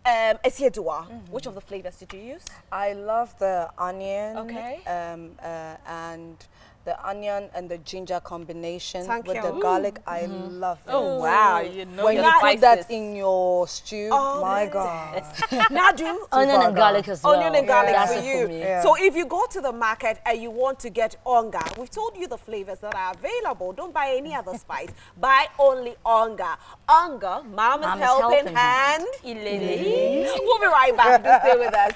Esiedua, which of the flavors did you use? I love the onion. Okay. And the onion and the ginger combination Thank with you. the garlic. I love it. Oh, wow. You know When your you put that spices. in your stew, Oh, my my God. Nadu. Onion and garlic as well. Onion and garlic That's for it you. me. Yeah. So if you go to the market and you want to get Onga, we've told you the flavors that are available. Don't buy any other spice. Buy only Onga. Onga, Mama's Mama's helping helping hand. hand. We'll be right back. Just stay with us.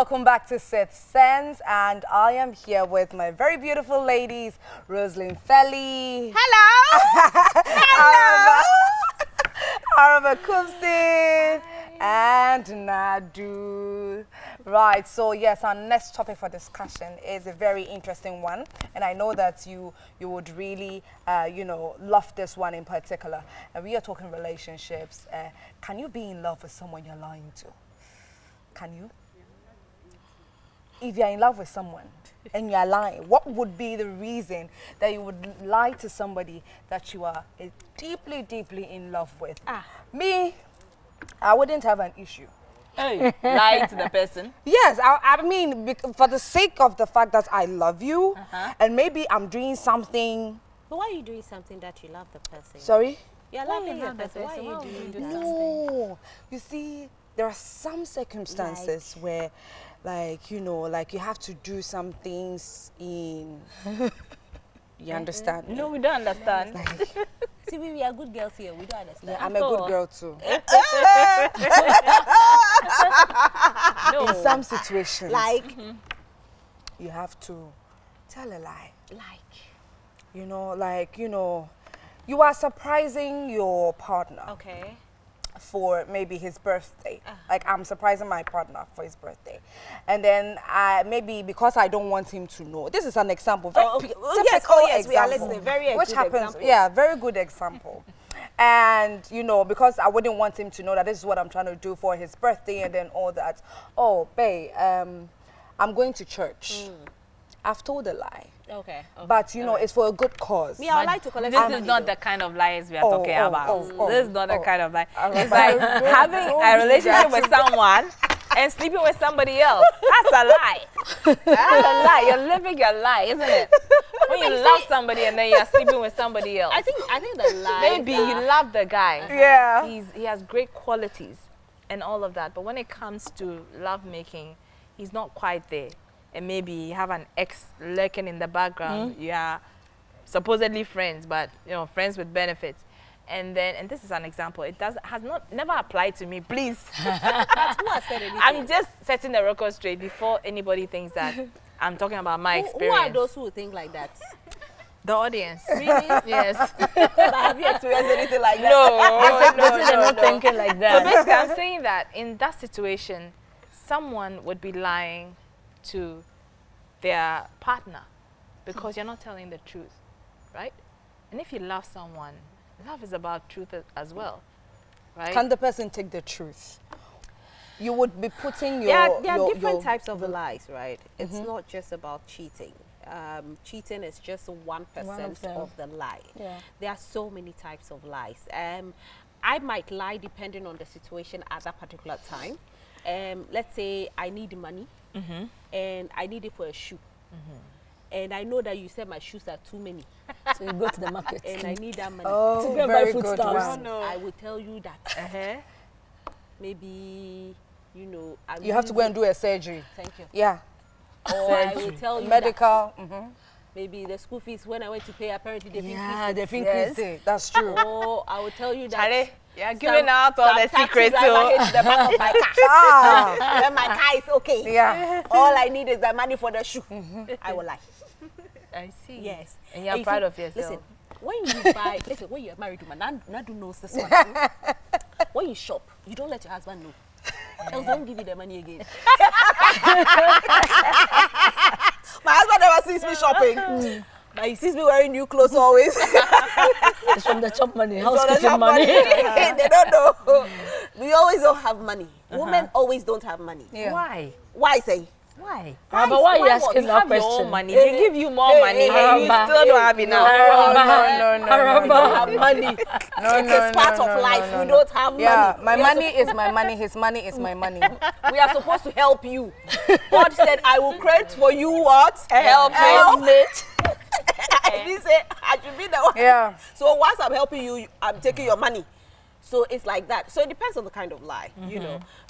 welcome back to Sixth Sense, and I am here with my very beautiful ladies, Rsoelyn Felli. Hello. Hello. Araba Kumsin and Nadu. Right, so yes, our next topic for discussion is a very interesting one, and I know that you would really, love this one in particular. And we are talking relationships. Can you be in love with someone you're lying to? Can you? If you're in love with someone and you're lying, what would be the reason that you would lie to somebody that you are deeply, deeply in love with? Me, I wouldn't have an issue. Hey, lying to the person? Yes, I mean, for the sake of the fact that I love you, and maybe I'm doing something. But why are you doing something that you love the person? Sorry? You're loving the person. Why are you doing that? No, you see, there are some circumstances where, like you have to do some things in. You understand? No, we don't understand. See, we are good girls here. We don't understand. Yeah, I'm a good girl too. No. In some situations, Like, you have to tell a lie. like. You are surprising your partner Okay. for maybe his birthday. Like, I'm surprising my partner for his birthday. And then maybe because I don't want him to know. This is an example. Very typical yes, we are example, listening. Very which good happens, example. yeah, very good example. And, because I wouldn't want him to know that this is what I'm trying to do for his birthday and then all that. Oh, babe, I'm going to church. I've told a lie. Okay. But, it's for a good cause. Me, I would like to collect This money, is not though. the kind of lies we are talking about. This is not the kind of lie. Alright. It's like having a relationship with someone and sleeping with somebody else. That's a lie. That's a lie. You're living your lie, isn't it? When you love somebody and then you're sleeping with somebody else. I think the lie. Maybe you love the guy. Yeah. He has great qualities and all of that. But when it comes to love making, he's not quite there. And maybe you have an ex lurking in the background. You are supposedly friends, but friends with benefits. And this is an example. It never applied to me. Please. That's who has said anything. I'm just setting the record straight before anybody thinks that I'm talking about my Who experience. are those who think like that? The audience. Really? Yes. But have you experienced anything like that? They're not thinking like So that. basically, I'm saying that in that situation, someone would be lying to their partner because you're not telling the truth, right? And if you love someone, love is about truth as well, right? Can the person take the truth? You would be putting your... There are different types of lies, right? It's not just about cheating. Cheating is just 1% of the lie. Yeah. There are so many types of lies. I might lie depending on the situation at that particular time. Let's say I need money and I need it for a shoe. And I know that you said my shoes are too many. So you go to the market. And I need that money. Oh, To go very buy good foodstuffs. one. I will tell you that. Maybe, You have to go and do a surgery. Thank you. Yeah. Or I will tell you Medical. that maybe the school fees, when I went to pay, apparently they've Yeah, increased they've it. increased it. That's true. Or I will tell you that. Charlie, you're giving out all the some taxi secrets. driver hit the back of my car. Ah. Then my car is okay. Yeah. All I need is the money for the shoe. I will lie. I see. Yes. And you're proud of yourself. Listen, when you're married to man, Nadu knows this one. When you shop, you don't let your husband know. Else don't give you the money again. My husband never sees me shopping. But he sees me wearing new clothes always. It's from the chop money, housekeeping money. They don't know. We always don't have money. Women always don't have money. Yeah. Why? Why say? Why? But why are you Why asking You that have your question? own money. They give you more money and you Araba. still don't have enough. We don't have money. It is part of life. We don't have money. Yeah, my We are money is my money, his money is my money. We are supposed to help you. God said, I will create for you what? Helpmate. I didn't say I should be the one. Yeah. So once I'm helping you, I'm taking your money. So it's like that. So it depends on the kind of lie,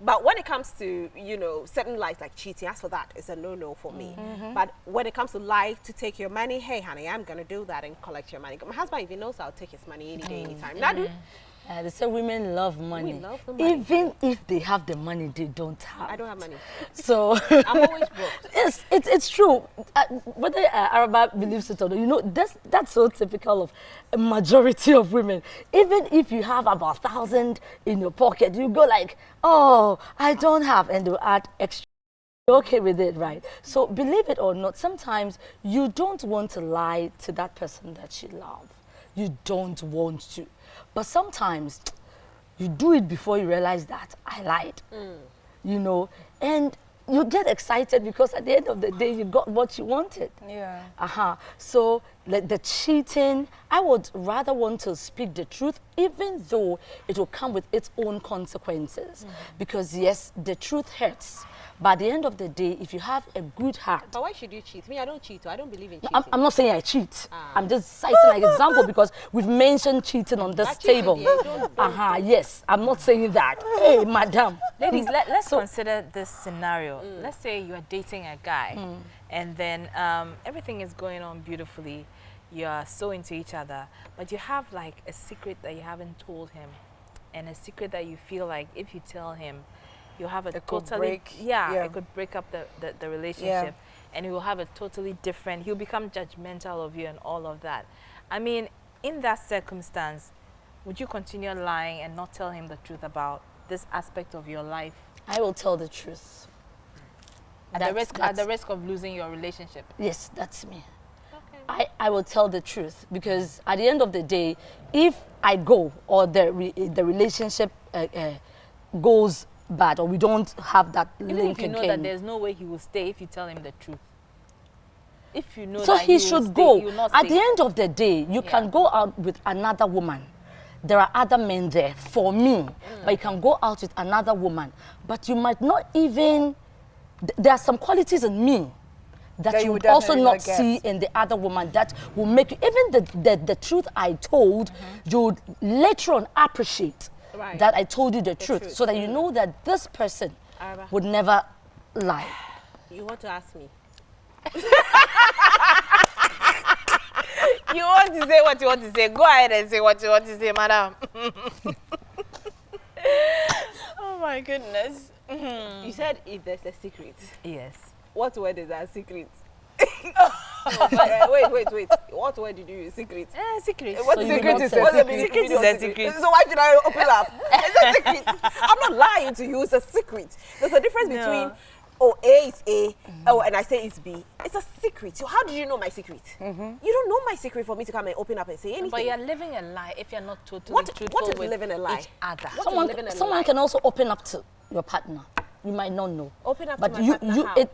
But when it comes to, certain lies like cheating, as for that, it's a no-no for me. But when it comes to lie to take your money, hey, honey, I'm going to do that and collect your money. My husband, if he knows, I'll take his money any day, anytime. Nadu, They say women love money. We love the money. Even if they have the money, they don't have. I don't have money. So I'm always broke. yes, it's true. Whether Araba believes it or not, you know, that's so typical of a majority of women. Even if you have about 1,000 in your pocket, you go like, oh, I don't have, and they'll add extra. You're okay with it, right? So believe it or not, sometimes you don't want to lie to that person that you love. You don't want to. But sometimes you do it before you realize that I lied. You know, and you get excited because at the end of the day, you got what you wanted. Yeah. So like the cheating, I would rather want to speak the truth, even though it will come with its own consequences. Because yes, the truth hurts. But at the end of the day, if you have a good heart. But why should you cheat? Me, I don't cheat. I don't believe in cheating. I'm not saying I cheat. I'm just citing an example because we've mentioned cheating on this table. Yes, I'm not saying that. Hey, madam. Ladies, let's consider this scenario. Let's say you are dating a guy and then everything is going on beautifully. You are so into each other, but you have like a secret that you haven't told him, and a secret that you feel like if you tell him, you'll have a it could break up the relationship, and he will have a totally different, he'll become judgmental of you and all of that. I mean, in that circumstance, would you continue lying and not tell him the truth about this aspect of your life? I will tell the truth. At the risk of losing your relationship? Yes, that's me. Okay. I will tell the truth because at the end of the day, if I go or the relationship goes bad or we don't have that even link if you know again, that there's no way he will stay if you tell him the truth. If you know so that he should go. He will not at stay. the end of the day, you can go out with another woman. There are other men there for me, but you can go out with another woman. But you might not even. There are some qualities in me that you would also not see in the other woman that will make you, even the truth I told, you would later on appreciate that I told you the truth, so that you know that this person would never lie. You want to ask me? You want to say what you want to say. Go ahead and say what you want to say, madam. Oh my goodness. You said if there's a secret. Yes. What word is that secret? Wait. What word did you use? Secret. Secret. What So secret is a secret? Secret is a secret. So why should I open up? It's a secret. I'm not lying to you. It's a secret. There's a difference between A is A, and I say it's B. It's a secret. So how do you know my secret? You don't know my secret for me to come and open up and say anything. But you're living a lie if you're not totally truthful what is with living a lie? each other. Someone can also open up to your partner. You might not know. Open up but to my partner how?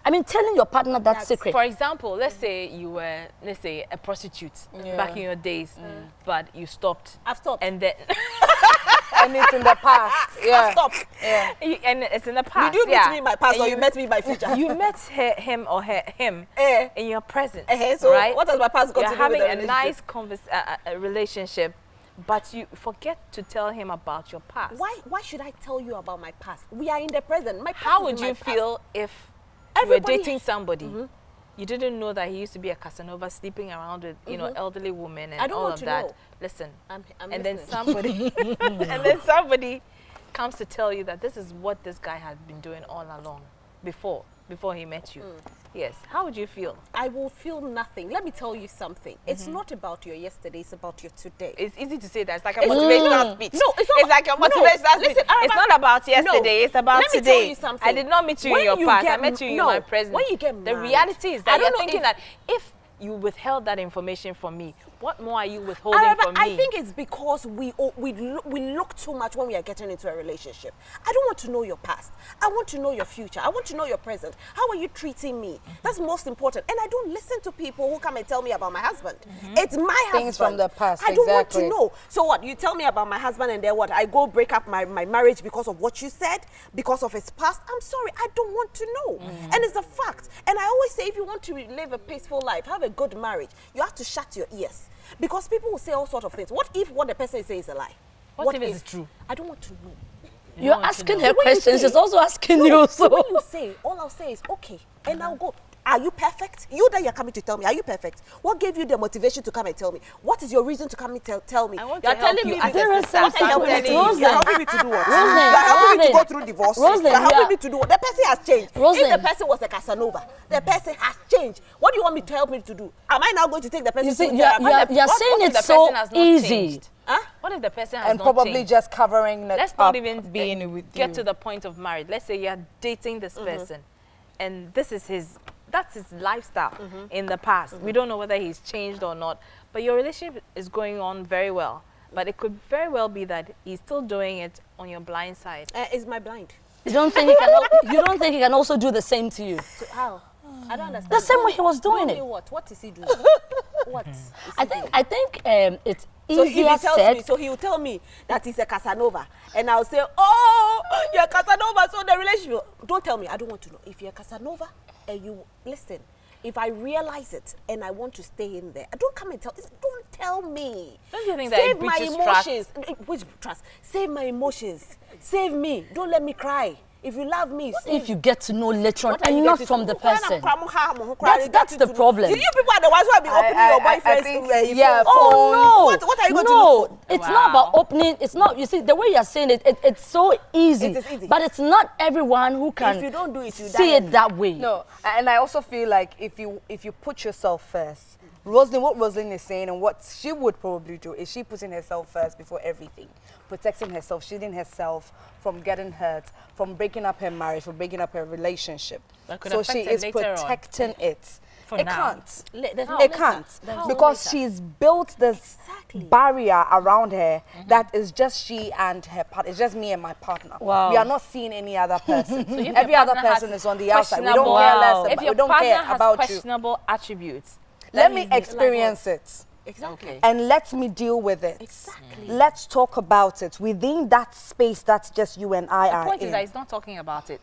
I mean, telling your partner that's secret. For example, let's say you were, let's say, a prostitute back in your days, but you stopped. I've stopped. And then... And it's in the past. I've stopped. And it's in the past. Did you meet me in my past or you met me in my future? You met him or him in your present. So right? what has my past got to do with having the a nice relationship, but you forget to tell him about your past. Why should I tell you about my past? We are in the present. My past How is would my you past. feel if you were dating somebody? You didn't know that he used to be a Casanova sleeping around with, you know, elderly women and all of that. Know. Listen. I'm and listening. then somebody comes to tell you that this is what this guy had been doing all along before he met you. Yes. How would you feel? I will feel nothing. Let me tell you something. It's not about your yesterday, it's about your today. It's easy to say that. It's like a motivational speech. No, it's not. It's like a motivational speech. Listen, it's not about yesterday, it's about let me today. tell you something. I did not meet you When in your you past. get- I met you in no, my present. when you get the married, reality is I that don't you're know thinking if- that if you withheld that information from me, what more are you withholding from me? I think it's because we look too much when we are getting into a relationship. I don't want to know your past. I want to know your future. I want to know your present. How are you treating me? That's most important. And I don't listen to people who come and tell me about my husband. It's my husband. Things from the past, I don't want exactly. to know. So what? You tell me about my husband and then what? I go break up my marriage because of what you said, because of his past. I'm sorry. I don't want to know. And it's a fact. And I always say if you want to live a peaceful life, have a good marriage, you have to shut your ears. Because people will say all sorts of things. What if what the person says is a lie? What if it's true? I don't want to know. You're asking her So when you questions. say- She's also asking you. So So when you say, all I'll say is, okay, and I'll go. Are you perfect? You that you're coming to tell me, are you perfect? What gave you the motivation to come and tell me? What is your reason to come and tell me? I want You're to help telling you me as this a is sister. what are you helping me to do? Rsoelyn. You're helping me to do what? Rsoelyn, You're helping me to Rsoelyn. go through divorce. Rsoelyn, You're helping yeah. me to do what? The person has changed. Rsoelyn. If the person was a Casanova, the person has changed. What do you want me to help me to do? Am I now going to take the person You see, to you're What saying if the it's so person has not easy. changed? Huh? What if the person has And not probably changed? just covering it Let's up, not even being with get you. to the point of marriage. Let's say you're dating this person, and that's his lifestyle in the past. We don't know whether he's changed or not, but your relationship is going on very well. But it could very well be that he's still doing it on your blind side. Is my blind? You don't think he can? You don't think he can also do the same to you? How? I don't understand. The same way he was doing it. What? What is he doing? What? is I he doing? think it's So if easier he tells said. me, so he will tell me that he's a Casanova, and I'll say, "Oh, you're a Casanova." So the relationship. Don't tell me. I don't want to know. If you're a Casanova, and you listen, if I realize it and I want to stay in there, don't come and tell. Don't tell me. Don't you think that Save it my breaches emotions. Which trust? Save my emotions. Save me. Don't let me cry. If you love me, If you get to know later on what are and you not getting from to? the Who cry person. and That's the problem. You people are the ones who have been opening your boyfriend's yeah, phone. Oh no! What are you going to no, look for? it's not about opening. It's not. You see, the way you're saying it, it's so easy. It is easy. But it's not everyone who can If you don't do it, you see die. it that way. No, and I also feel like if you put yourself first, Rsoelyn, what Rsoelyn is saying and what she would probably do is she putting herself first before everything, protecting herself, shielding herself from getting hurt, from breaking up her marriage, from breaking up her relationship. That could So affect she her is later on. protecting it. For It now. can't. No, It can't because she's built this barrier around her that is just she and her partner. It's just me and my partner. Wow. We are not seeing any other person. So if Every your other partner has person is on the outside. We don't questionable- care less Wow. about. If your We don't partner care has about you. questionable attributes, Let that me is- experience it. Exactly. And let me deal with it. Exactly. Let's talk about it within that space that's just you and I The are point in. is that he's not talking about it.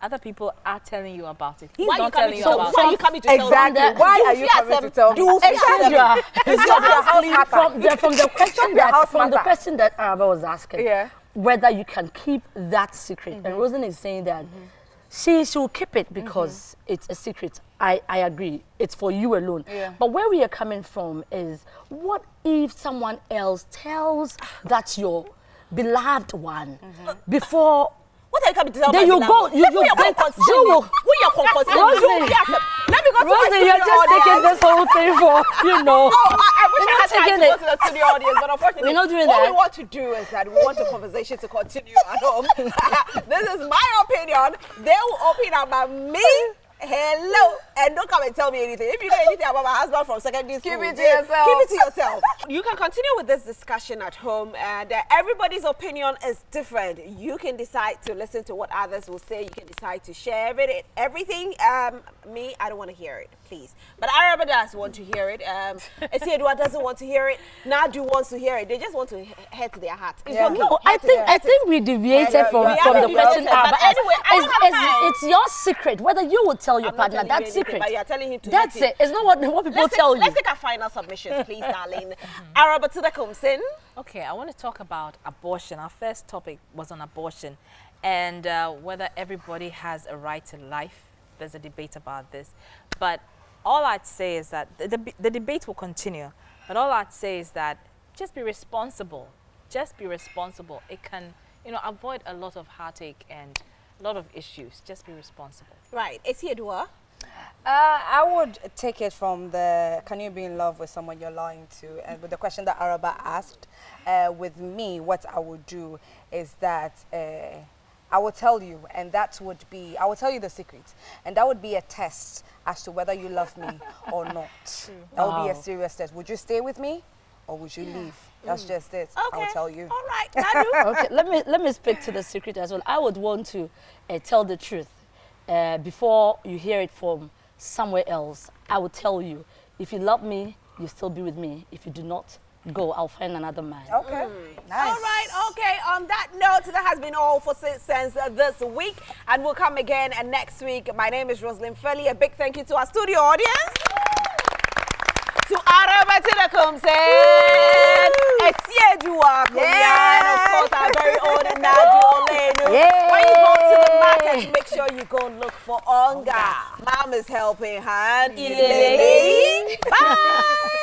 Other people are telling you about it. He's Why you not coming telling to you tell me? about Why it. you coming to tell me? Exactly. Why are you coming to tell me? Exactly. It's your house matter. From the question Your house from the matter. question that Araba was asking, Yeah. whether you can keep that secret, and Rsoelyn is saying that she will keep it because it's a secret. I agree. It's for you alone. Yeah. But where we are coming from is, what if someone else tells that your beloved one before? What are you coming to tell Then me? you go, you Let me Rsoelyn, Let me go to my Rsoelyn, you're studio just taking audience. this whole thing for, you know. I wish We're I not had time taking to go it. to the studio audience, but unfortunately, We're not doing what that. we want to do is that we want the conversation to continue at home. This is my opinion. They will open up about me. Hello, and don't come and tell me anything. If you know anything about my husband from secondary school, Keep it to yourself. Keep it to yourself. You can continue with this discussion at home, and everybody's opinion is different. You can decide to listen to what others will say. You can decide to share it. Everything. Me, I don't want to hear it, please. But Araba does want to hear it. Esiedua doesn't want to hear it. Nadu wants to hear it. They just want to head to their heart. It's Yeah. okay. No, I think we deviated Yeah, from we the have question deviated, Araba but asked. anyway, I don't have time. It's your secret. Whether you will tell your I'm not partner telling you that anything, secret. but you're telling him to That's hit it. It's not what people tell you. Let's take our final submissions, please, darling. Araba to the Kumsin. Okay, I want to talk about abortion. Our first topic was on abortion and whether everybody has a right to life. There's a debate about this. But all I'd say is that the debate will continue. But all I'd say is that just be responsible. Just be responsible. It can, avoid a lot of heartache and a lot of issues. Just be responsible. Right. Esiedua. I would take it from the can you be in love with someone you're lying to, and with the question that Araba asked. With me, what I would do is that I will tell you, and that would be, I will tell you the secret, and that would be a test as to whether you love me or not. That would be a serious test. Would you stay with me or would you leave? That's just it. Okay. I will tell you. All right. Nadu. Okay, let me speak to the secret as well. I would want to tell the truth before you hear it from somewhere else. I will tell you, if you love me, you still be with me. If you do not, go. I'll find another man. Okay. Nice. All right, okay. On that note, that has been all for Sixth Sense this week, and we'll come again next week. My name is Rsoelyn Felli. A big thank you to our studio audience, to Araba Tidakumsen, Esiedua Kumya, and of course our very own Nadu Olenu. When you go to the market, make sure sure you go look for Onga. Mom is helping hand. Bye.